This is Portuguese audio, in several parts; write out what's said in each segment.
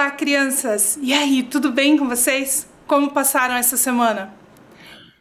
Olá, crianças! E aí, tudo bem com vocês? Como passaram essa semana?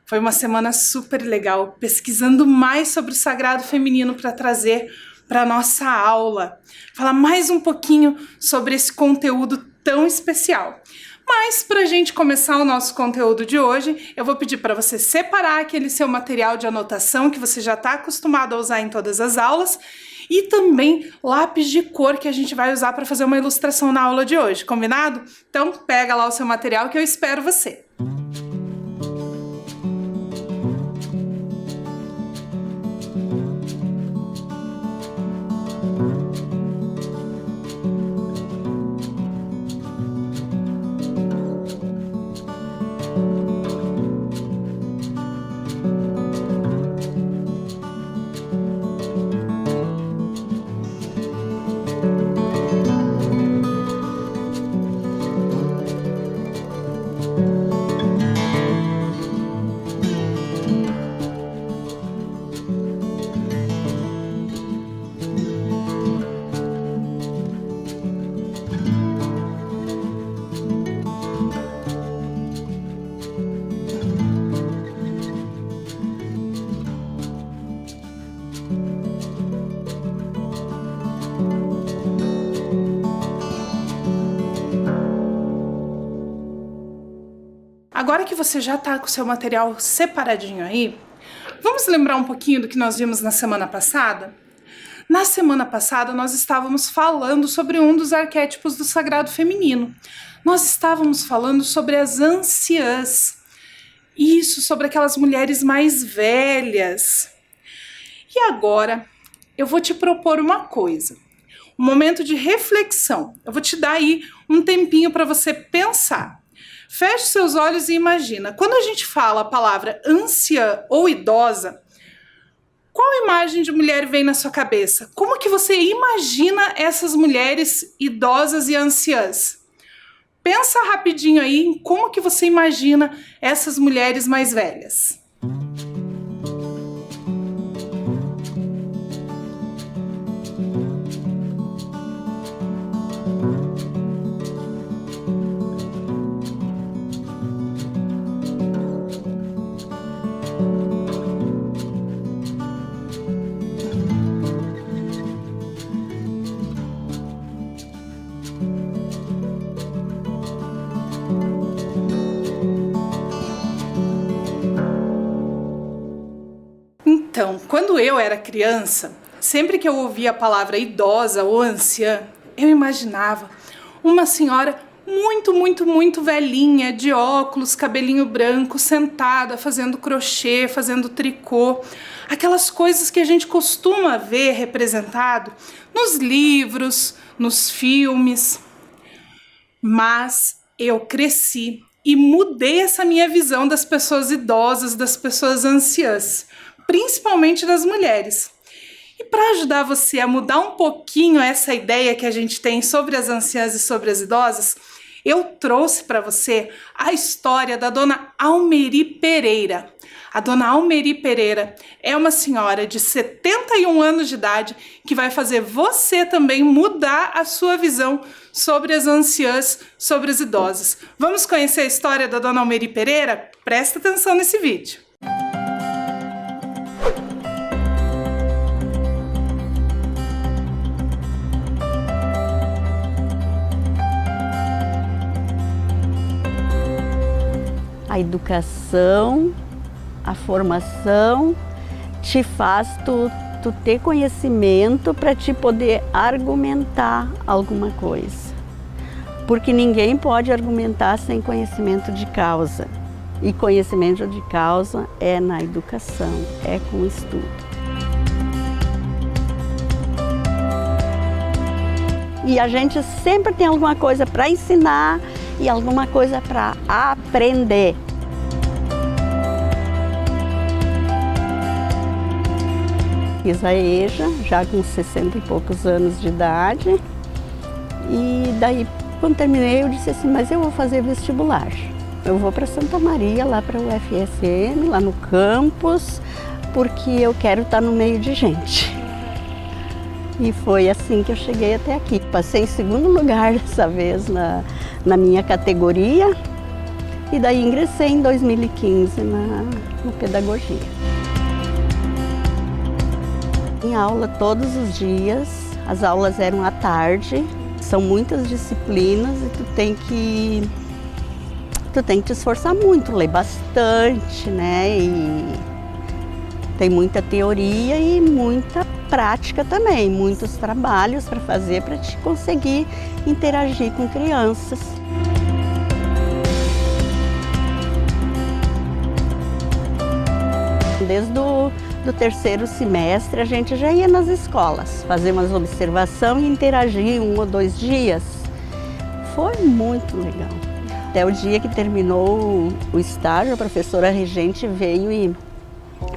Foi uma semana super legal, pesquisando mais sobre o sagrado feminino para trazer para nossa aula. Falar mais um pouquinho sobre esse conteúdo tão especial. Mas para a gente começar o nosso conteúdo de hoje, eu vou pedir para você separar aquele seu material de anotação que você já está acostumado a usar em todas as aulas e também lápis de cor que a gente vai usar para fazer uma ilustração na aula de hoje, combinado? Então pega lá o seu material que eu espero você. Agora que você já está com o seu material separadinho aí, vamos lembrar um pouquinho do que nós vimos na semana passada? Na semana passada nós estávamos falando sobre um dos arquétipos do sagrado feminino. Nós estávamos falando sobre as anciãs. Isso, sobre aquelas mulheres mais velhas. E agora eu vou te propor uma coisa. Um momento de reflexão. Eu vou te dar aí um tempinho para você pensar. Feche seus olhos e imagina. Quando a gente fala a palavra anciã ou idosa, qual imagem de mulher vem na sua cabeça? Como que você imagina essas mulheres idosas e anciãs? Pensa rapidinho aí em como que você imagina essas mulheres mais velhas. Então, quando eu era criança, sempre que eu ouvia a palavra idosa ou anciã, eu imaginava uma senhora muito velhinha, de óculos, cabelinho branco, sentada, fazendo crochê, fazendo tricô. Aquelas coisas que a gente costuma ver representado nos livros, nos filmes. Mas eu cresci e mudei essa minha visão das pessoas idosas, das pessoas anciãs, principalmente das mulheres. E para ajudar você a mudar um pouquinho essa ideia que a gente tem sobre as anciãs e sobre as idosas, eu trouxe para você a história da dona Almeri Pereira. A dona Almeri Pereira é uma senhora de 71 anos de idade que vai fazer você também mudar a sua visão sobre as anciãs, sobre as idosas. Vamos conhecer a história da dona Almeri Pereira? Presta atenção nesse vídeo. A educação, a formação te faz tu ter conhecimento para te poder argumentar alguma coisa. Porque ninguém pode argumentar sem conhecimento de causa. E conhecimento de causa é na educação, é com estudo. E a gente sempre tem alguma coisa para ensinar e alguma coisa para aprender. Fiz a EJA, já com 60 e poucos anos de idade, e daí, quando terminei, eu disse assim, mas eu vou fazer vestibular. Eu vou para Santa Maria, lá para o UFSM, lá no campus, porque eu quero estar no meio de gente. E foi assim que eu cheguei até aqui. Passei em segundo lugar dessa vez na minha categoria e daí ingressei em 2015 na pedagogia. Em aula todos os dias, as aulas eram à tarde, são muitas disciplinas e tu tem que te esforçar muito, ler bastante, né? E tem muita teoria e muita prática também, muitos trabalhos para fazer para te conseguir interagir com crianças. Desde do terceiro semestre a gente já ia nas escolas, fazer umas observações e interagir 1 ou 2 dias. Foi muito legal. Até o dia que terminou o estágio, a professora regente veio e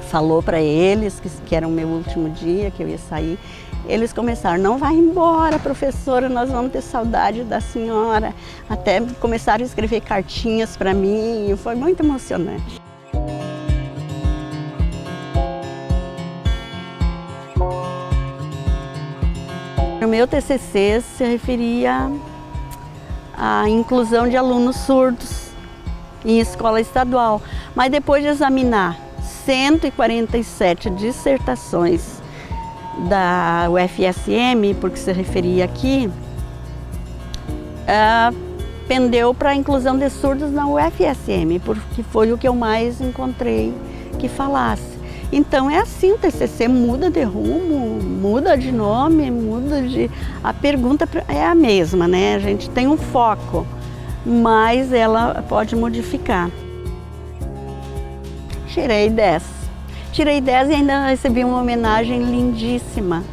falou para eles que era o meu último dia, que eu ia sair. Eles começaram, não vai embora, professora, nós vamos ter saudade da senhora. Até começaram a escrever cartinhas para mim, foi muito emocionante. O meu TCC se referia à inclusão de alunos surdos em escola estadual, mas depois de examinar 147 dissertações da UFSM, porque se referia aqui, pendeu para a inclusão de surdos na UFSM, porque foi o que eu mais encontrei que falasse. Então é assim, o TCC muda de rumo, muda de nome, muda de... A pergunta é a mesma, né? A gente tem um foco, mas ela pode modificar. Tirei 10. Tirei 10 e ainda recebi uma homenagem lindíssima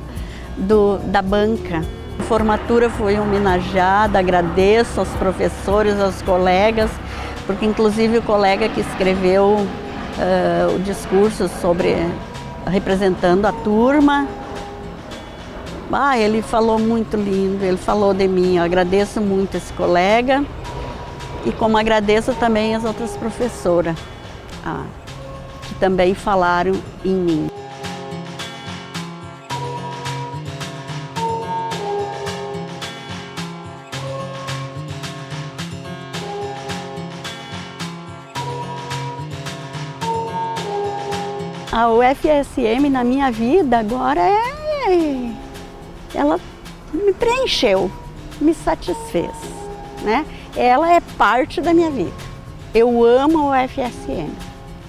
da banca. A formatura foi homenageada, agradeço aos professores, aos colegas, porque inclusive o colega que escreveu o discurso representando a turma, ele falou muito lindo, ele falou de mim. Eu agradeço muito esse colega e como agradeço também as outras professoras que também falaram em mim. A UFSM na minha vida agora ela me preencheu, me satisfez, né? Ela é parte da minha vida. Eu amo a UFSM,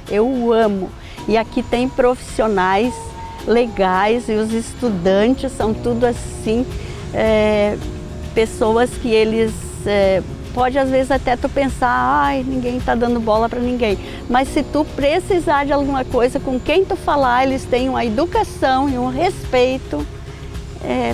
eu amo. E aqui tem profissionais legais e os estudantes são tudo assim, pessoas que eles... Pode às vezes até tu pensar, ninguém está dando bola para ninguém. Mas se tu precisar de alguma coisa, com quem tu falar, eles têm uma educação e um respeito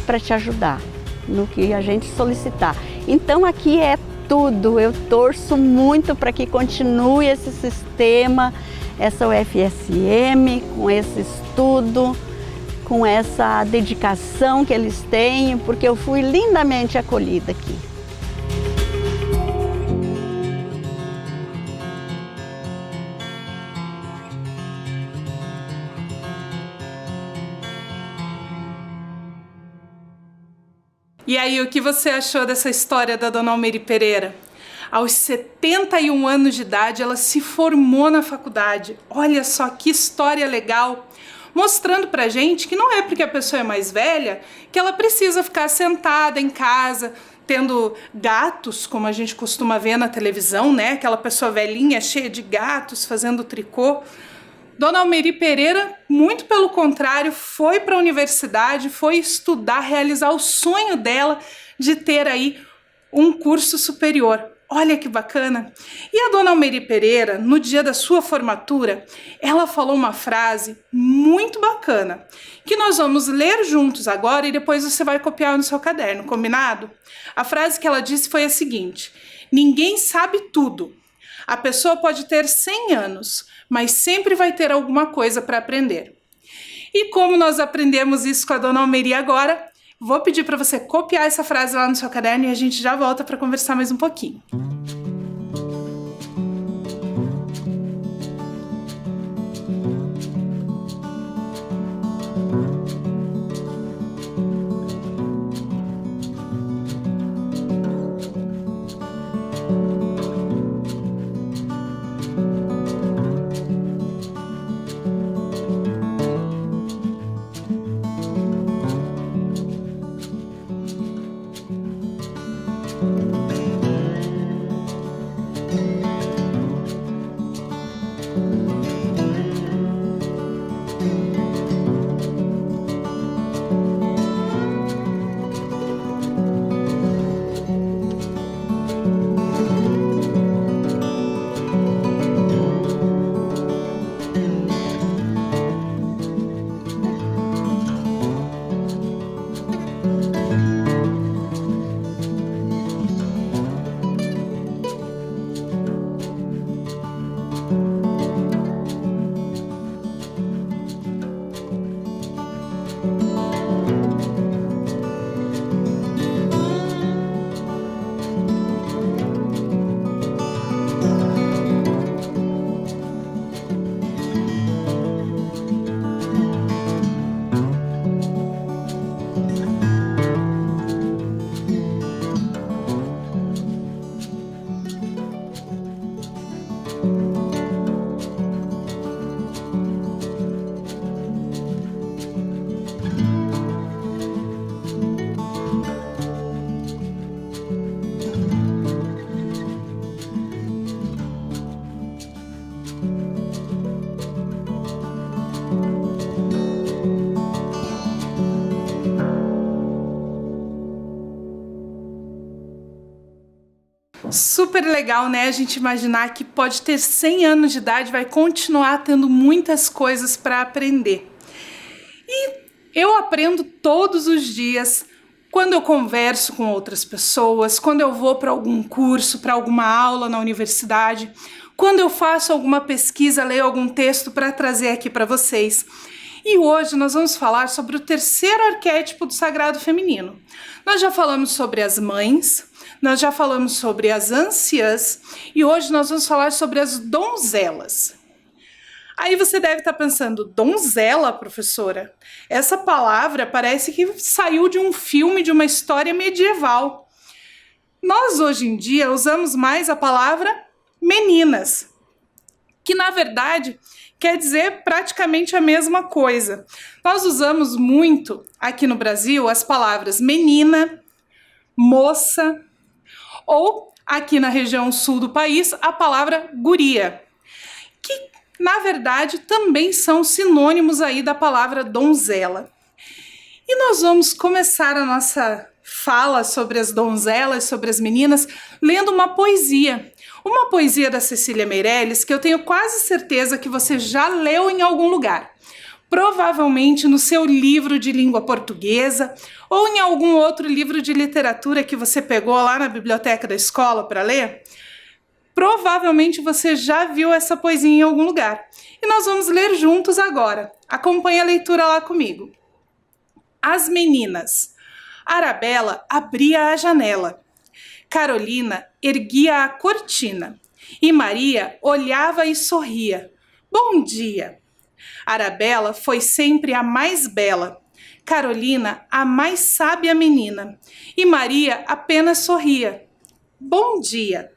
para te ajudar no que a gente solicitar. Então aqui é tudo, eu torço muito para que continue esse sistema, essa UFSM, com esse estudo, com essa dedicação que eles têm, porque eu fui lindamente acolhida aqui. E aí, o que você achou dessa história da Dona Almeri Pereira? Aos 71 anos de idade, ela se formou na faculdade. Olha só que história legal! Mostrando pra gente que não é porque a pessoa é mais velha que ela precisa ficar sentada em casa, tendo gatos, como a gente costuma ver na televisão, né? Aquela pessoa velhinha, cheia de gatos, fazendo tricô. Dona Almeri Pereira, muito pelo contrário, foi para a universidade, foi estudar, realizar o sonho dela de ter aí um curso superior. Olha que bacana! E a Dona Almeri Pereira, no dia da sua formatura, ela falou uma frase muito bacana, que nós vamos ler juntos agora e depois você vai copiar no seu caderno, combinado? A frase que ela disse foi a seguinte: ninguém sabe tudo. A pessoa pode ter 100 anos, mas sempre vai ter alguma coisa para aprender. E como nós aprendemos isso com a Dona Almeri agora, vou pedir para você copiar essa frase lá no seu caderno e a gente já volta para conversar mais um pouquinho. Super legal, né? A gente imaginar que pode ter 100 anos de idade, vai continuar tendo muitas coisas para aprender. E eu aprendo todos os dias, quando eu converso com outras pessoas, quando eu vou para algum curso, para alguma aula na universidade, quando eu faço alguma pesquisa, leio algum texto para trazer aqui para vocês. E hoje nós vamos falar sobre o terceiro arquétipo do sagrado feminino. Nós já falamos sobre as mães, nós já falamos sobre as anciãs e hoje nós vamos falar sobre as donzelas. Aí você deve estar pensando, donzela, professora? Essa palavra parece que saiu de um filme, de uma história medieval. Nós hoje em dia usamos mais a palavra meninas, que na verdade quer dizer praticamente a mesma coisa. Nós usamos muito aqui no Brasil as palavras menina, moça, ou aqui na região sul do país a palavra guria, que na verdade também são sinônimos aí da palavra donzela. E nós vamos começar a nossa fala sobre as donzelas, sobre as meninas, lendo uma poesia da Cecília Meirelles, que eu tenho quase certeza que você já leu em algum lugar. Provavelmente no seu livro de língua portuguesa ou em algum outro livro de literatura que você pegou lá na biblioteca da escola para ler. Provavelmente você já viu essa poesia em algum lugar. E nós vamos ler juntos agora. Acompanhe a leitura lá comigo. As meninas. Arabella abria a janela. Carolina erguia a cortina. E Maria olhava e sorria. Bom dia! Arabella foi sempre a mais bela, Carolina a mais sábia menina, e Maria apenas sorria. Bom dia!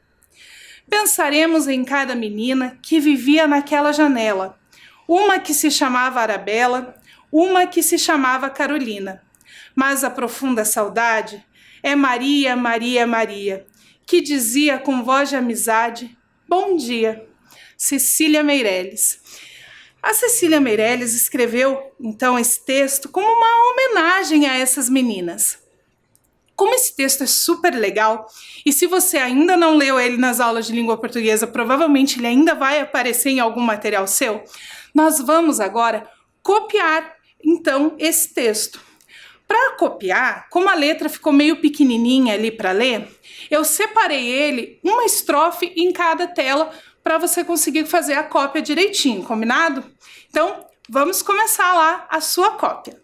Pensaremos em cada menina que vivia naquela janela, uma que se chamava Arabella, uma que se chamava Carolina. Mas a profunda saudade é Maria, Maria, Maria, que dizia com voz de amizade, bom dia. Cecília Meirelles. A Cecília Meirelles escreveu, então, esse texto como uma homenagem a essas meninas. Como esse texto é super legal, e se você ainda não leu ele nas aulas de língua portuguesa, provavelmente ele ainda vai aparecer em algum material seu, nós vamos agora copiar, então, esse texto. Para copiar, como a letra ficou meio pequenininha ali para ler, eu separei ele uma estrofe em cada tela para você conseguir fazer a cópia direitinho, combinado? Então, vamos começar lá a sua cópia.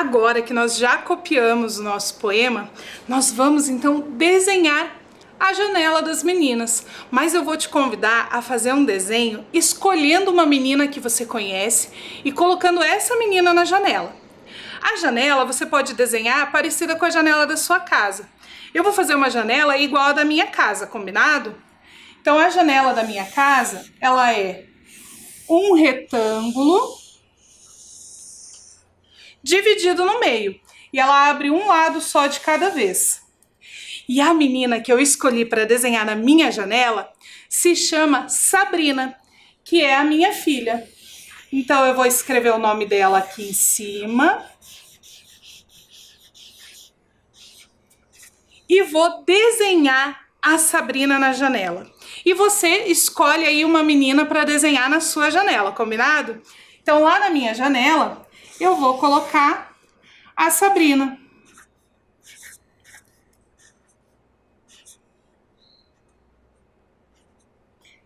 Agora que nós já copiamos o nosso poema, nós vamos então desenhar a janela das meninas. Mas eu vou te convidar a fazer um desenho escolhendo uma menina que você conhece e colocando essa menina na janela. A janela você pode desenhar parecida com a janela da sua casa. Eu vou fazer uma janela igual a da minha casa, combinado? Então a janela da minha casa, ela é um retângulo dividido no meio. E ela abre um lado só de cada vez. E a menina que eu escolhi para desenhar na minha janela se chama Sabrina, que é a minha filha. Então eu vou escrever o nome dela aqui em cima. E vou desenhar a Sabrina na janela. E você escolhe aí uma menina para desenhar na sua janela, combinado? Então lá na minha janela eu vou colocar a Sabrina.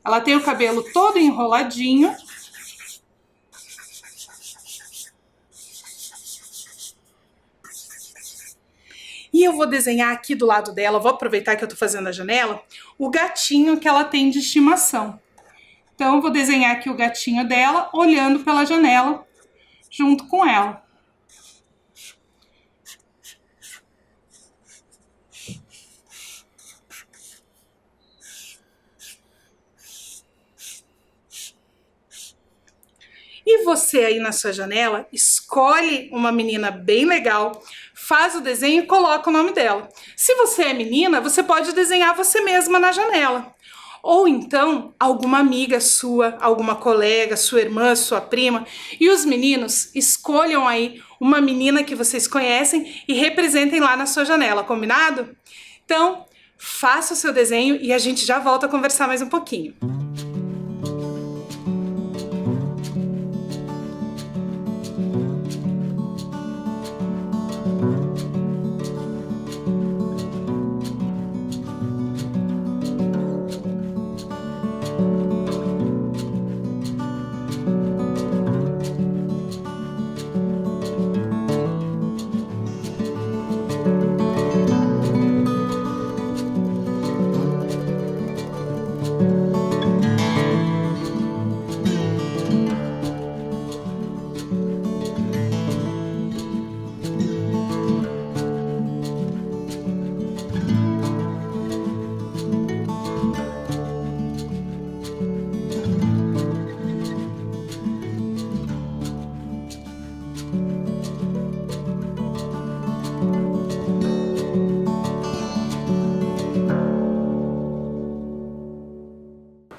Ela tem o cabelo todo enroladinho. E eu vou desenhar aqui do lado dela, vou aproveitar que eu tô fazendo a janela, o gatinho que ela tem de estimação. Então eu vou desenhar aqui o gatinho dela, olhando pela janela, junto com ela. E você aí na sua janela, escolhe uma menina bem legal, faz o desenho e coloca o nome dela. Se você é menina, você pode desenhar você mesma na janela. Ou então, alguma amiga sua, alguma colega, sua irmã, sua prima. E os meninos, escolham aí uma menina que vocês conhecem e representem lá na sua janela, combinado? Então, faça o seu desenho e a gente já volta a conversar mais um pouquinho.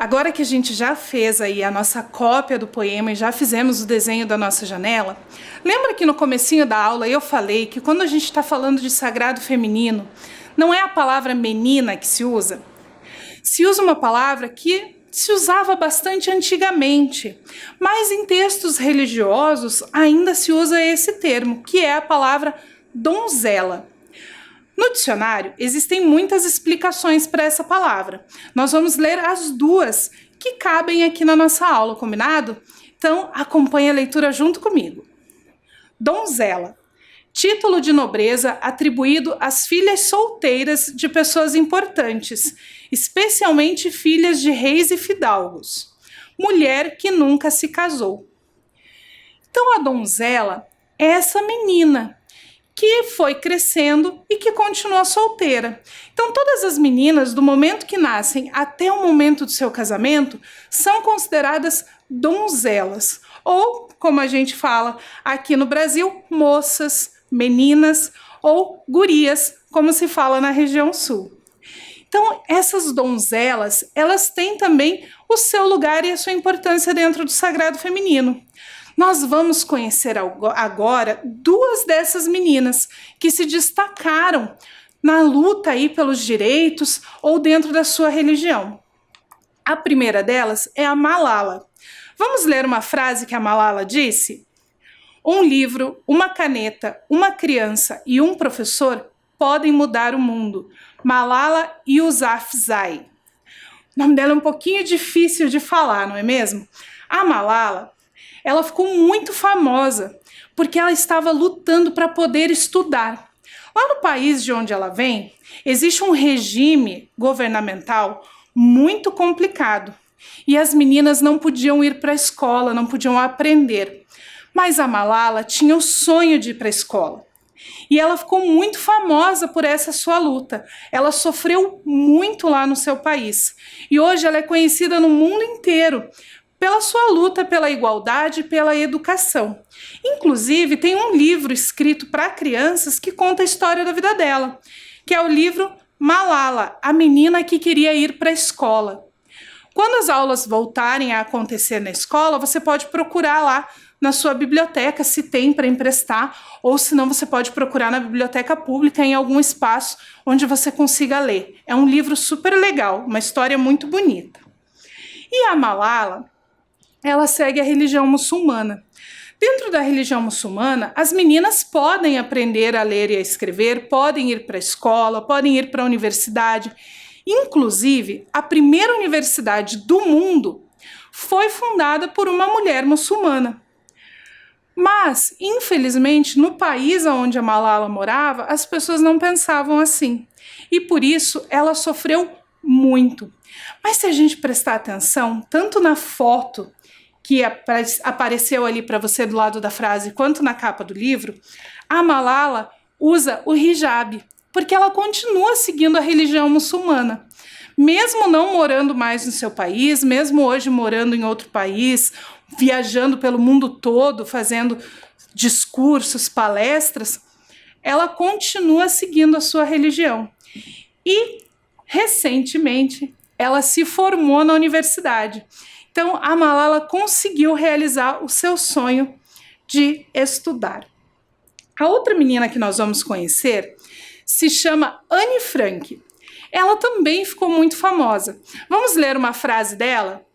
Agora que a gente já fez aí a nossa cópia do poema e já fizemos o desenho da nossa janela, lembra que no comecinho da aula eu falei que quando a gente está falando de sagrado feminino, não é a palavra menina que se usa? Se usa uma palavra que se usava bastante antigamente, mas em textos religiosos ainda se usa esse termo, que é a palavra donzela. No dicionário, existem muitas explicações para essa palavra. Nós vamos ler as duas que cabem aqui na nossa aula, combinado? Então, acompanhe a leitura junto comigo. Donzela. Título de nobreza atribuído às filhas solteiras de pessoas importantes, especialmente filhas de reis e fidalgos. Mulher que nunca se casou. Então, a donzela é essa menina que foi crescendo e que continua solteira. Então, todas as meninas, do momento que nascem até o momento do seu casamento, são consideradas donzelas, ou, como a gente fala aqui no Brasil, moças, meninas ou gurias, como se fala na região sul. Então, essas donzelas, elas têm também o seu lugar e a sua importância dentro do sagrado feminino. Nós vamos conhecer agora duas dessas meninas que se destacaram na luta aí pelos direitos ou dentro da sua religião. A primeira delas é a Malala. Vamos ler uma frase que a Malala disse? Um livro, uma caneta, uma criança e um professor podem mudar o mundo. Malala Yousafzai. O nome dela é um pouquinho difícil de falar, não é mesmo? A Malala, ela ficou muito famosa porque ela estava lutando para poder estudar. Lá no país de onde ela vem, existe um regime governamental muito complicado e as meninas não podiam ir para a escola, não podiam aprender. Mas a Malala tinha o sonho de ir para a escola. E ela ficou muito famosa por essa sua luta. Ela sofreu muito lá no seu país. E hoje ela é conhecida no mundo inteiro pela sua luta pela igualdade e pela educação. Inclusive, tem um livro escrito para crianças que conta a história da vida dela, que é o livro Malala, a menina que queria ir para a escola. Quando as aulas voltarem a acontecer na escola, você pode procurar lá na sua biblioteca, se tem para emprestar, ou se não, você pode procurar na biblioteca pública em algum espaço onde você consiga ler. É um livro super legal, uma história muito bonita. E a Malala, ela segue a religião muçulmana. Dentro da religião muçulmana, as meninas podem aprender a ler e a escrever, podem ir para a escola, podem ir para a universidade. Inclusive, a primeira universidade do mundo foi fundada por uma mulher muçulmana. Mas, infelizmente, no país onde a Malala morava, as pessoas não pensavam assim. E por isso ela sofreu muito. Mas se a gente prestar atenção, tanto na foto que apareceu ali para você do lado da frase, quanto na capa do livro, a Malala usa o hijab, porque ela continua seguindo a religião muçulmana. Mesmo não morando mais no seu país, mesmo hoje morando em outro país, viajando pelo mundo todo, fazendo discursos, palestras, ela continua seguindo a sua religião. E, recentemente, ela se formou na universidade. Então, a Malala conseguiu realizar o seu sonho de estudar. A outra menina que nós vamos conhecer se chama Anne Frank. Ela também ficou muito famosa. Vamos ler uma frase dela?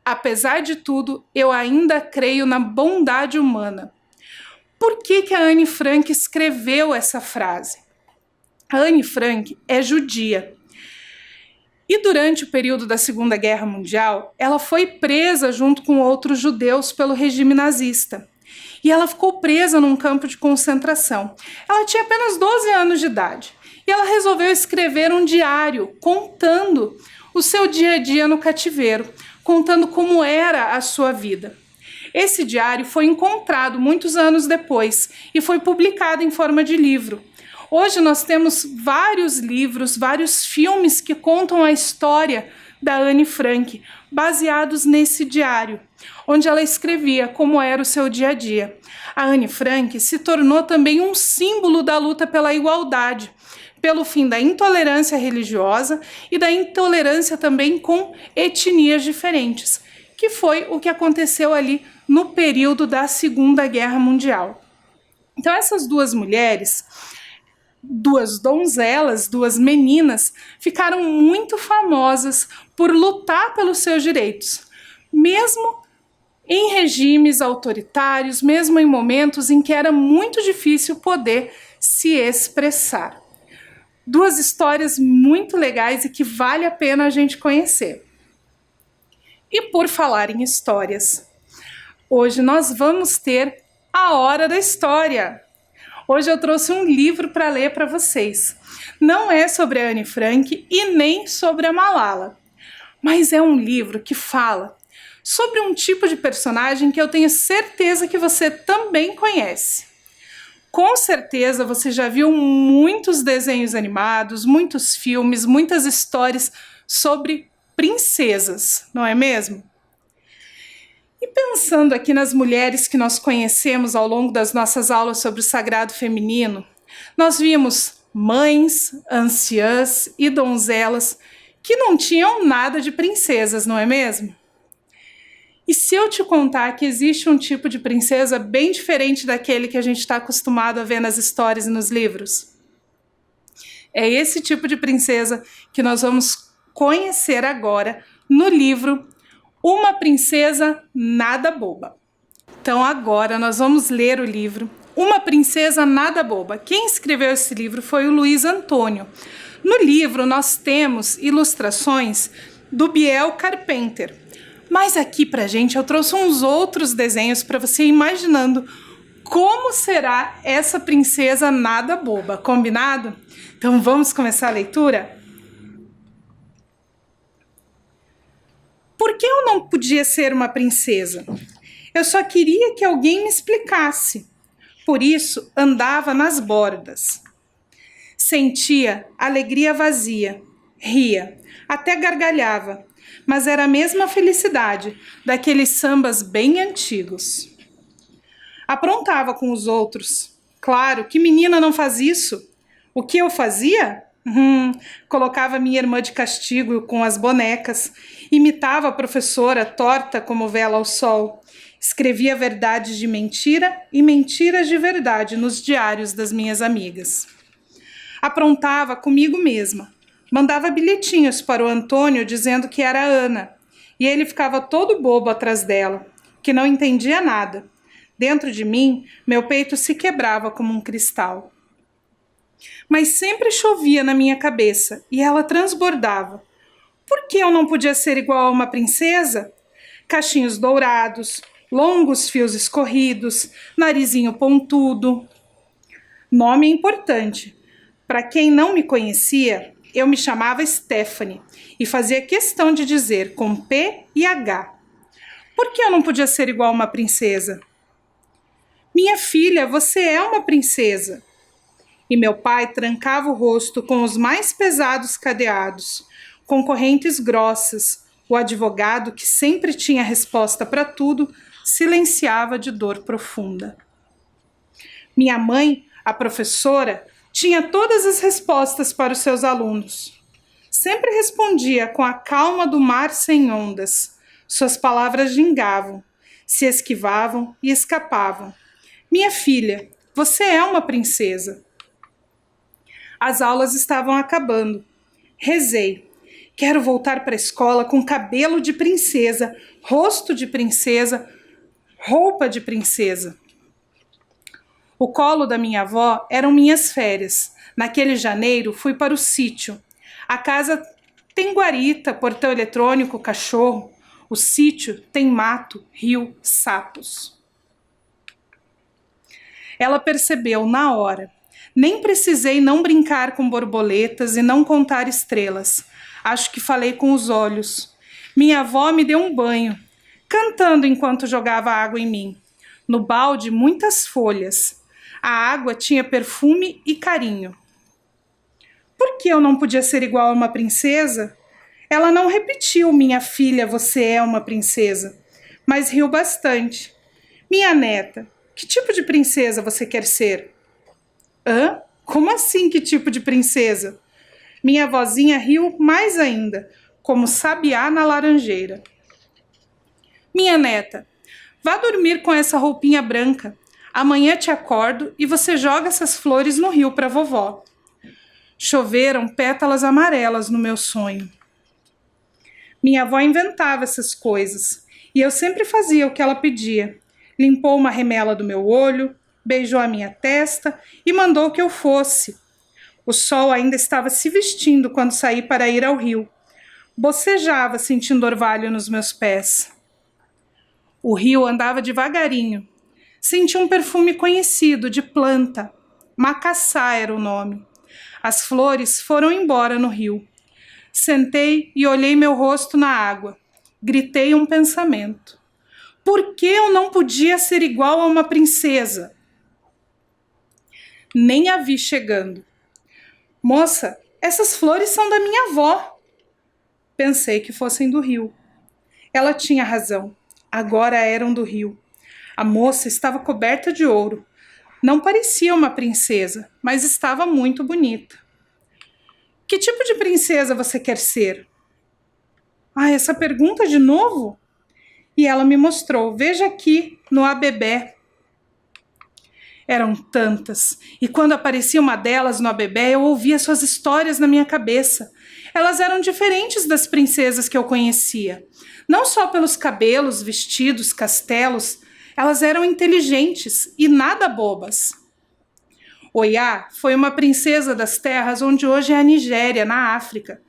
Apesar de tudo, eu ainda creio na bondade humana. Por que a Anne Frank escreveu essa frase? A Anne Frank é judia. E durante o período da Segunda Guerra Mundial, ela foi presa junto com outros judeus pelo regime nazista. E ela ficou presa num campo de concentração. Ela tinha apenas 12 anos de idade. E ela resolveu escrever um diário contando o seu dia a dia no cativeiro, contando como era a sua vida. Esse diário foi encontrado muitos anos depois e foi publicado em forma de livro. Hoje nós temos vários livros, vários filmes que contam a história da Anne Frank, baseados nesse diário, onde ela escrevia como era o seu dia a dia. A Anne Frank se tornou também um símbolo da luta pela igualdade, pelo fim da intolerância religiosa e da intolerância também com etnias diferentes, que foi o que aconteceu ali no período da Segunda Guerra Mundial. Então essas duas mulheres, duas donzelas, duas meninas, ficaram muito famosas por lutar pelos seus direitos, mesmo em regimes autoritários, mesmo em momentos em que era muito difícil poder se expressar. Duas histórias muito legais e que vale a pena a gente conhecer. E por falar em histórias, hoje nós vamos ter a Hora da História. Hoje eu trouxe um livro para ler para vocês. Não é sobre a Anne Frank e nem sobre a Malala, mas é um livro que fala sobre um tipo de personagem que eu tenho certeza que você também conhece. Com certeza você já viu muitos desenhos animados, muitos filmes, muitas histórias sobre princesas, não é mesmo? E pensando aqui nas mulheres que nós conhecemos ao longo das nossas aulas sobre o sagrado feminino, nós vimos mães, anciãs e donzelas que não tinham nada de princesas, não é mesmo? E se eu te contar que existe um tipo de princesa bem diferente daquele que a gente está acostumado a ver nas histórias e nos livros? É esse tipo de princesa que nós vamos conhecer agora no livro Uma Princesa Nada Boba. Então agora nós vamos ler o livro Uma Princesa Nada Boba. Quem escreveu esse livro foi o Luiz Antônio. No livro nós temos ilustrações do Biel Carpenter. Mas aqui pra gente eu trouxe uns outros desenhos para você ir imaginando como será essa princesa nada boba, combinado? Então vamos começar a leitura? Por que eu não podia ser uma princesa? Eu só queria que alguém me explicasse. Por isso andava nas bordas. Sentia alegria vazia, ria, até gargalhava. Mas era a mesma felicidade daqueles sambas bem antigos. Aprontava com os outros. Claro, que menina não faz isso? O que eu fazia? Colocava minha irmã de castigo com as bonecas, imitava a professora torta como vela ao sol, escrevia verdades de mentira e mentiras de verdade nos diários das minhas amigas. Aprontava comigo mesma. Mandava bilhetinhos para o Antônio dizendo que era Ana, e ele ficava todo bobo atrás dela, que não entendia nada. Dentro de mim, meu peito se quebrava como um cristal. Mas sempre chovia na minha cabeça, e ela transbordava. Por que eu não podia ser igual a uma princesa? Cachinhos dourados, longos fios escorridos, narizinho pontudo. Nome importante. Para quem não me conhecia, eu me chamava Stephanie e fazia questão de dizer com P e H. Por que eu não podia ser igual a uma princesa? Minha filha, você é uma princesa. E meu pai trancava o rosto com os mais pesados cadeados, com correntes grossas. O advogado, que sempre tinha resposta para tudo, silenciava de dor profunda. Minha mãe, a professora, tinha todas as respostas para os seus alunos. Sempre respondia com a calma do mar sem ondas. Suas palavras gingavam, se esquivavam e escapavam. Minha filha, você é uma princesa. As aulas estavam acabando. Rezei. Quero voltar para a escola com cabelo de princesa, rosto de princesa, roupa de princesa. O colo da minha avó eram minhas férias. Naquele janeiro fui para o sítio. A casa tem guarita, portão eletrônico, cachorro. O sítio tem mato, rio, sapos. Ela percebeu na hora. Nem precisei não brincar com borboletas e não contar estrelas. Acho que falei com os olhos. Minha avó me deu um banho, cantando enquanto jogava água em mim. No balde, muitas folhas. A água tinha perfume e carinho. Por que eu não podia ser igual a uma princesa? Ela não repetiu, minha filha, você é uma princesa, mas riu bastante. Minha neta, que tipo de princesa você quer ser? Hã? Como assim, que tipo de princesa? Minha vozinha riu mais ainda, como sabiá na laranjeira. Minha neta, vá dormir com essa roupinha branca. Amanhã te acordo e você joga essas flores no rio para vovó. Choveram pétalas amarelas no meu sonho. Minha avó inventava essas coisas e eu sempre fazia o que ela pedia. Limpou uma remela do meu olho, beijou a minha testa e mandou que eu fosse. O sol ainda estava se vestindo quando saí para ir ao rio. Bocejava, sentindo orvalho nos meus pés. O rio andava devagarinho. Senti um perfume conhecido de planta. Macaçá era o nome. As flores foram embora no rio. Sentei e olhei meu rosto na água. Gritei um pensamento. Por que eu não podia ser igual a uma princesa? Nem a vi chegando. Moça, essas flores são da minha avó. Pensei que fossem do rio. Ela tinha razão. Agora eram do rio. A moça estava coberta de ouro. Não parecia uma princesa, mas estava muito bonita. Que tipo de princesa você quer ser? Ah, essa pergunta de novo? E ela me mostrou, veja aqui, no abebé. Eram tantas, e quando aparecia uma delas no abebé, eu ouvia suas histórias na minha cabeça. Elas eram diferentes das princesas que eu conhecia. Não só pelos cabelos, vestidos, castelos, elas eram inteligentes e nada bobas. Oiá foi uma princesa das terras onde hoje é a Nigéria, na África.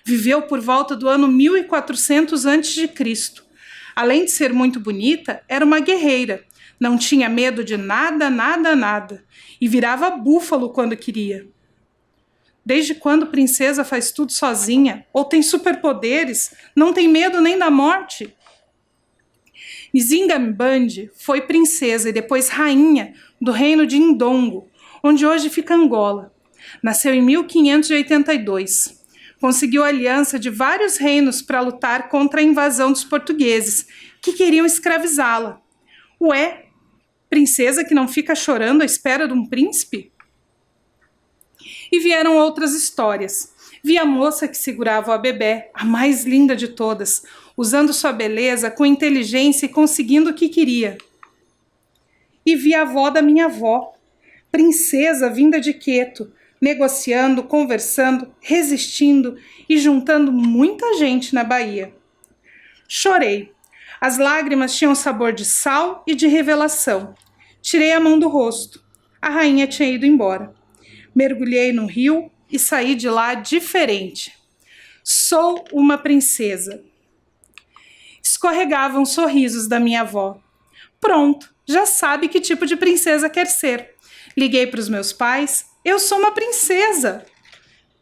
Viveu por volta do ano 1400 a.C. Além de ser muito bonita, era uma guerreira. Não tinha medo de nada, nada, nada. E virava búfalo quando queria. Desde quando princesa faz tudo sozinha? Ou tem superpoderes? Não tem medo nem da morte? Nzinga Mbande foi princesa e depois rainha do reino de Ndongo, onde hoje fica Angola. Nasceu em 1582. Conseguiu a aliança de vários reinos para lutar contra a invasão dos portugueses, que queriam escravizá-la. Ué, princesa que não fica chorando à espera de um príncipe? E vieram outras histórias. Vi a moça que segurava o abebé, a mais linda de todas, usando sua beleza com inteligência e conseguindo o que queria. E vi a avó da minha avó, princesa vinda de Queto, negociando, conversando, resistindo e juntando muita gente na Bahia. Chorei. As lágrimas tinham sabor de sal e de revelação. Tirei a mão do rosto. A rainha tinha ido embora. Mergulhei no rio e saí de lá diferente. Sou uma princesa. Escorregavam sorrisos da minha avó. Pronto, já sabe que tipo de princesa quer ser. Liguei para os meus pais. Eu sou uma princesa.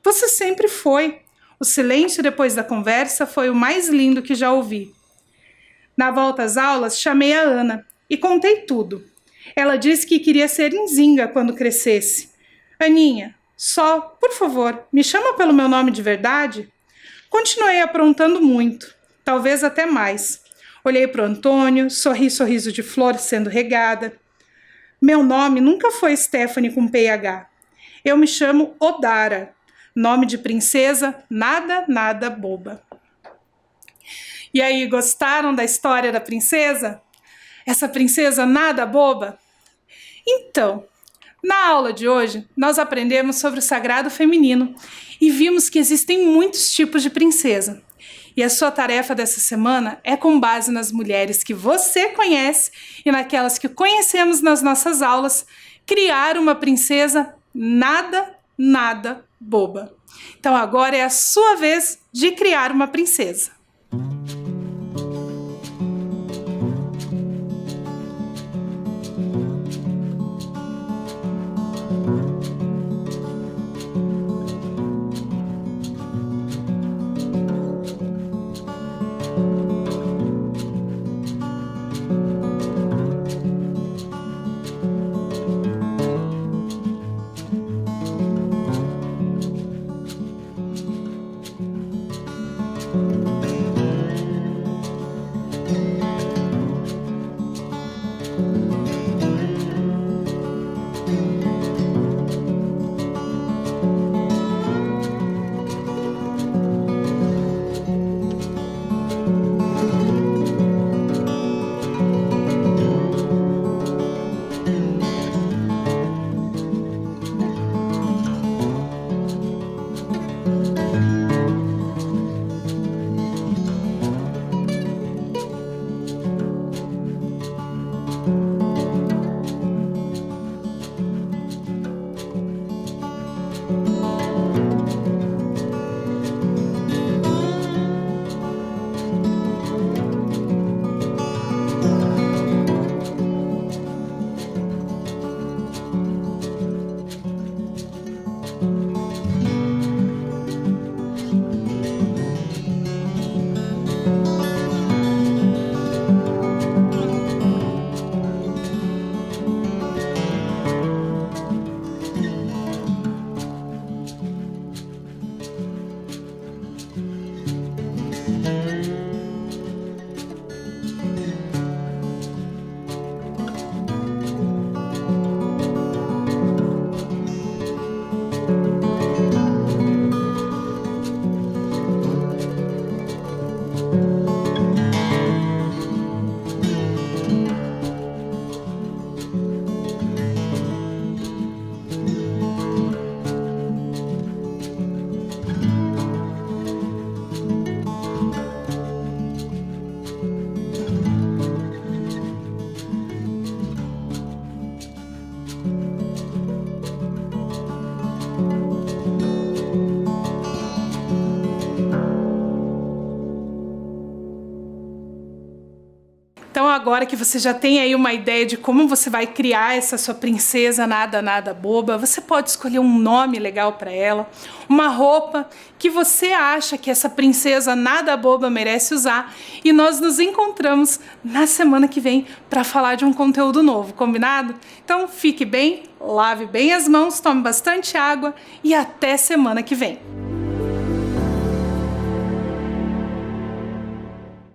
Você sempre foi. O silêncio depois da conversa foi o mais lindo que já ouvi. Na volta às aulas, chamei a Ana e contei tudo. Ela disse que queria ser Nzinga quando crescesse. Aninha, só, por favor, me chama pelo meu nome de verdade? Continuei aprontando muito, talvez até mais. Olhei para o Antônio, sorri sorriso de flor sendo regada. Meu nome nunca foi Stephanie com PH. Eu me chamo Odara, nome de princesa, nada, nada boba. E aí, gostaram da história da princesa? Essa princesa nada boba? Então, na aula de hoje, nós aprendemos sobre o sagrado feminino e vimos que existem muitos tipos de princesa. E a sua tarefa dessa semana é, com base nas mulheres que você conhece e naquelas que conhecemos nas nossas aulas, criar uma princesa nada, nada boba. Então agora é a sua vez de criar uma princesa. Então agora que você já tem aí uma ideia de como você vai criar essa sua princesa nada boba, você pode escolher um nome legal para ela, uma roupa que você acha que essa princesa nada boba merece usar, e nós nos encontramos na semana que vem para falar de um conteúdo novo, combinado? Então fique bem, lave bem as mãos, tome bastante água e até semana que vem.